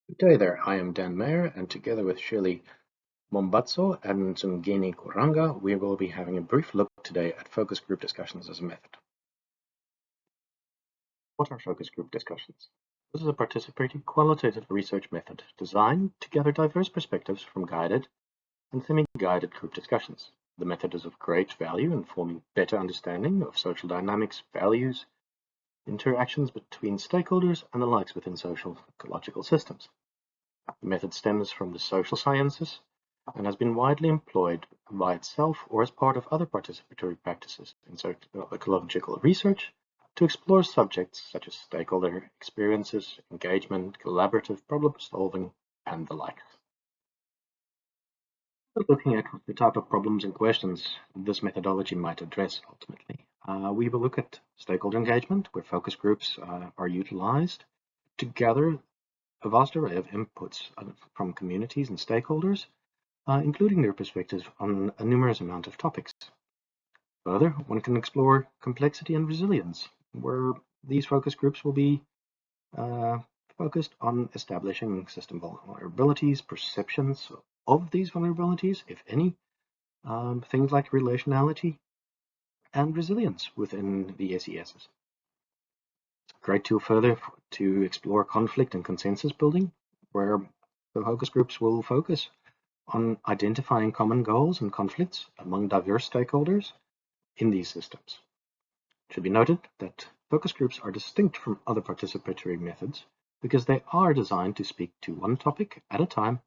Good day there, I am Dan Mayer, and together with Shirley Mombatso and Tsungeni Kuranga, we will be having a brief look today at focus group discussions as a method. What are focus group discussions? This is a participating qualitative research method designed to gather diverse perspectives from guided and semi-guided group discussions. The method is of great value in forming better understanding of social dynamics, values, interactions between stakeholders, and the likes within social ecological systems. The method stems from the social sciences and has been widely employed by itself or as part of other participatory practices in ecological research to explore subjects such as stakeholder experiences, engagement, collaborative problem solving, and the like. Looking at the type of problems and questions this methodology might address ultimately, we will look at stakeholder engagement, where focus groups are utilized to gather a vast array of inputs from communities and stakeholders, including their perspectives on a numerous amount of topics. Further, one can explore complexity and resilience, where these focus groups will be focused on establishing system vulnerabilities, perceptions of these vulnerabilities, if any, things like relationality and resilience within the SESs. Great tool further to explore conflict and consensus building, where the focus groups will focus on identifying common goals and conflicts among diverse stakeholders in these systems. It should be noted that focus groups are distinct from other participatory methods because they are designed to speak to one topic at a time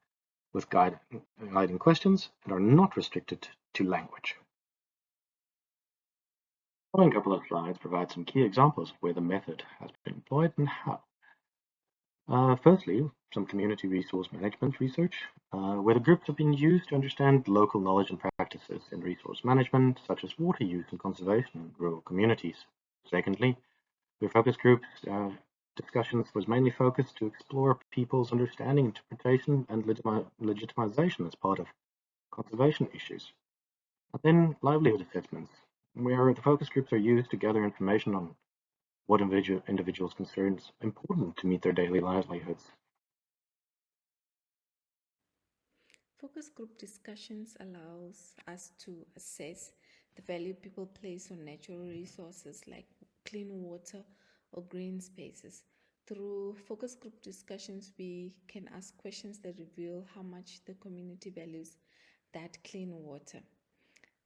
with guiding questions and are not restricted to language. The following couple of slides provide some key examples of where the method has been employed and how. Firstly, some community resource management research, where the groups have been used to understand local knowledge and practices in resource management, such as water use and conservation in rural communities. Secondly, the focus groups discussions was mainly focused to explore people's understanding, interpretation, and legitimization as part of conservation issues. And then livelihood assessments, where the focus groups are used to gather information on what individuals consider important to meet their daily livelihoods. Focus group discussions allows us to assess the value people place on natural resources like clean water or green spaces. Through focus group discussions, we can ask questions that reveal how much the community values that clean water.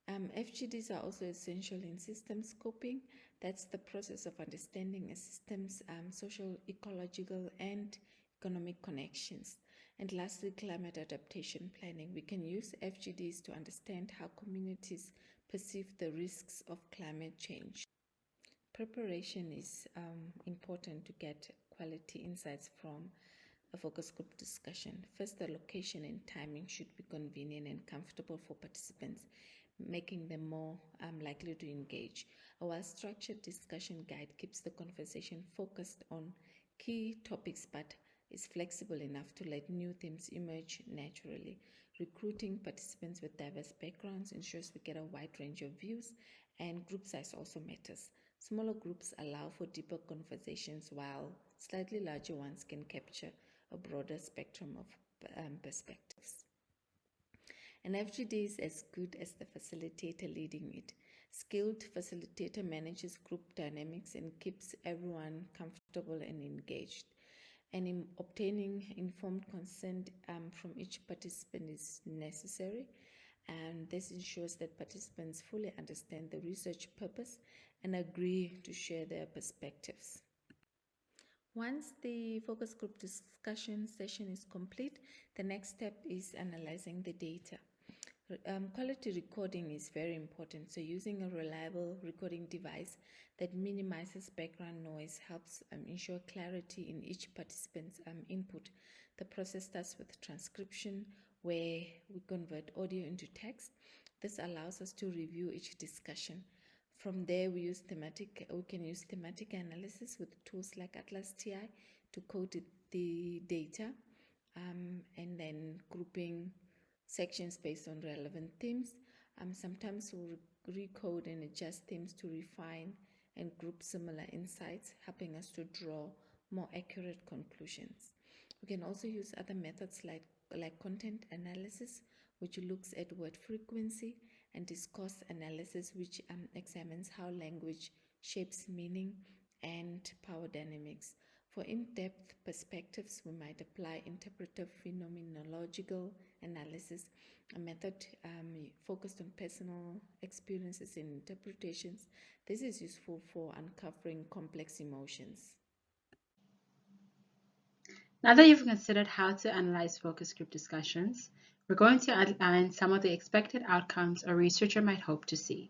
FGDs are also essential in system scoping. That's the process of understanding a system's social, ecological, and economic connections. And lastly, climate adaptation planning. We can use FGDs to understand how communities perceive the risks of climate change. Preparation is important to get quality insights from a focus group discussion. First, the location and timing should be convenient and comfortable for participants, making them more likely to engage. A well-structured discussion guide keeps the conversation focused on key topics but is flexible enough to let new themes emerge naturally. Recruiting participants with diverse backgrounds ensures we get a wide range of views, and group size also matters. Smaller groups allow for deeper conversations, while slightly larger ones can capture a broader spectrum of perspectives. An FGD is as good as the facilitator leading it. Skilled facilitator manages group dynamics and keeps everyone comfortable and engaged. And in obtaining informed consent from each participant is necessary, and this ensures that participants fully understand the research purpose and agree to share their perspectives. Once the focus group discussion session is complete, the next step is analyzing the data. Quality recording is very important, so using a reliable recording device that minimizes background noise helps ensure clarity in each participant's input. The process starts with transcription, where we convert audio into text. This allows us to review each discussion. From there, we can use thematic analysis with tools like Atlas TI to code the data, and then grouping sections based on relevant themes. Sometimes we'll recode and adjust themes to refine and group similar insights, helping us to draw more accurate conclusions. We can also use other methods like content analysis, which looks at word frequency, and discourse analysis, which examines how language shapes meaning and power dynamics. For in-depth perspectives, we might apply interpretive phenomenological analysis, a method focused on personal experiences and interpretations. This is useful for uncovering complex emotions. Now that you've considered how to analyze focus group discussions, we're going to outline some of the expected outcomes a researcher might hope to see.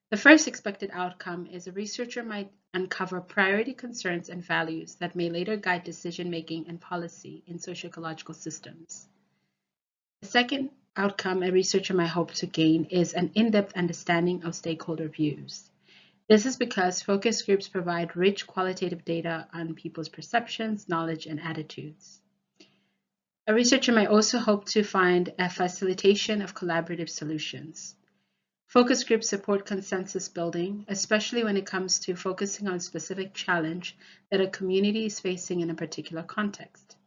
The first expected outcome is a researcher might uncover priority concerns and values that may later guide decision-making and policy in socio-ecological systems. The second outcome a researcher might hope to gain is an in-depth understanding of stakeholder views. This is because focus groups provide rich qualitative data on people's perceptions, knowledge, and attitudes. A researcher may also hope to find a facilitation of collaborative solutions. Focus groups support consensus building, especially when it comes to focusing on a specific challenge that a community is facing in a particular context.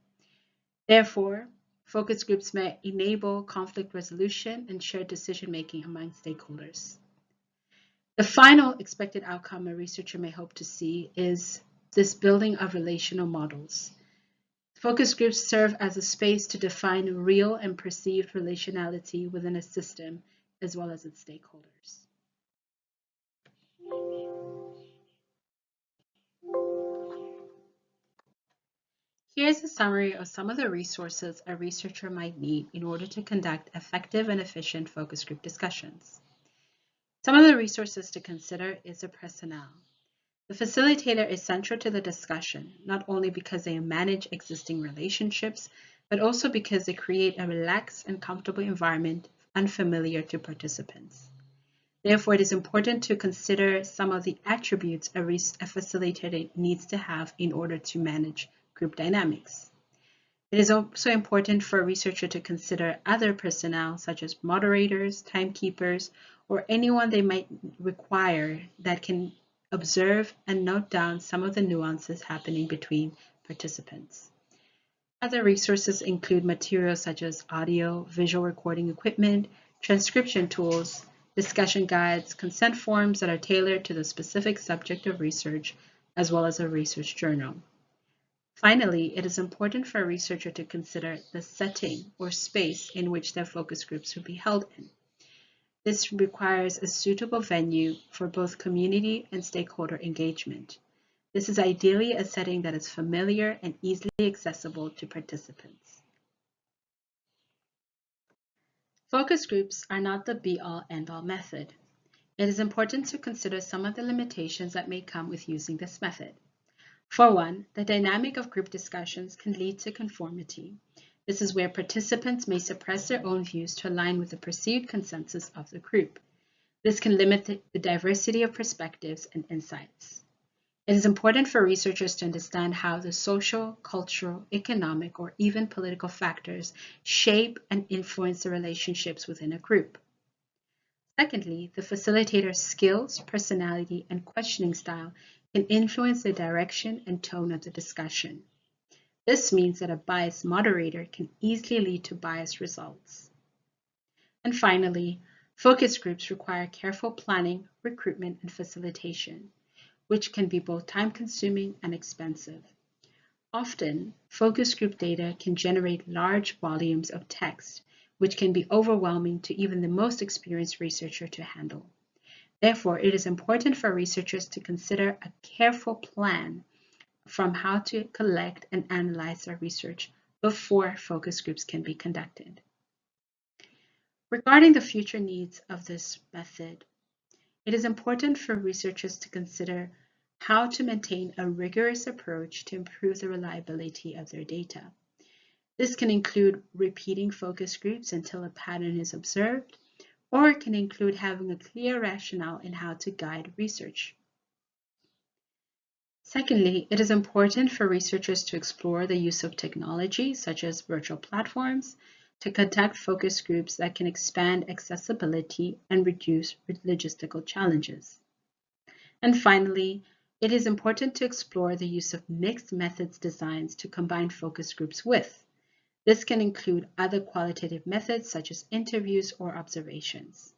Therefore, focus groups may enable conflict resolution and shared decision-making among stakeholders. The final expected outcome a researcher may hope to see is this building of relational models. Focus groups serve as a space to define real and perceived relationality within a system, as well as its stakeholders. Here's a summary of some of the resources a researcher might need in order to conduct effective and efficient focus group discussions. Some of the resources to consider is the personnel. The facilitator is central to the discussion, not only because they manage existing relationships, but also because they create a relaxed and comfortable environment unfamiliar to participants. Therefore, it is important to consider some of the attributes a facilitator needs to have in order to manage group dynamics. It is also important for a researcher to consider other personnel, such as moderators, timekeepers, or anyone they might require that can observe and note down some of the nuances happening between participants. Other resources include materials such as audio, visual recording equipment, transcription tools, discussion guides, consent forms that are tailored to the specific subject of research, as well as a research journal. Finally, it is important for a researcher to consider the setting or space in which their focus groups will be held in. This requires a suitable venue for both community and stakeholder engagement. This is ideally a setting that is familiar and easily accessible to participants. Focus groups are not the be-all, end-all method. It is important to consider some of the limitations that may come with using this method. For one, the dynamic of group discussions can lead to conformity. This is where participants may suppress their own views to align with the perceived consensus of the group. This can limit the diversity of perspectives and insights. It is important for researchers to understand how the social, cultural, economic, or even political factors shape and influence the relationships within a group. Secondly, the facilitator's skills, personality, and questioning style can influence the direction and tone of the discussion. This means that a biased moderator can easily lead to biased results. And finally, focus groups require careful planning, recruitment, and facilitation, which can be both time-consuming and expensive. Often, focus group data can generate large volumes of text, which can be overwhelming to even the most experienced researcher to handle. Therefore, it is important for researchers to consider a careful plan from how to collect and analyze their research before focus groups can be conducted. Regarding the future needs of this method, it is important for researchers to consider how to maintain a rigorous approach to improve the reliability of their data. This can include repeating focus groups until a pattern is observed, or it can include having a clear rationale in how to guide research. Secondly, it is important for researchers to explore the use of technology, such as virtual platforms, to conduct focus groups that can expand accessibility and reduce logistical challenges. And finally, It is important to explore the use of mixed methods designs to combine focus groups with. This can include other qualitative methods such as interviews or observations.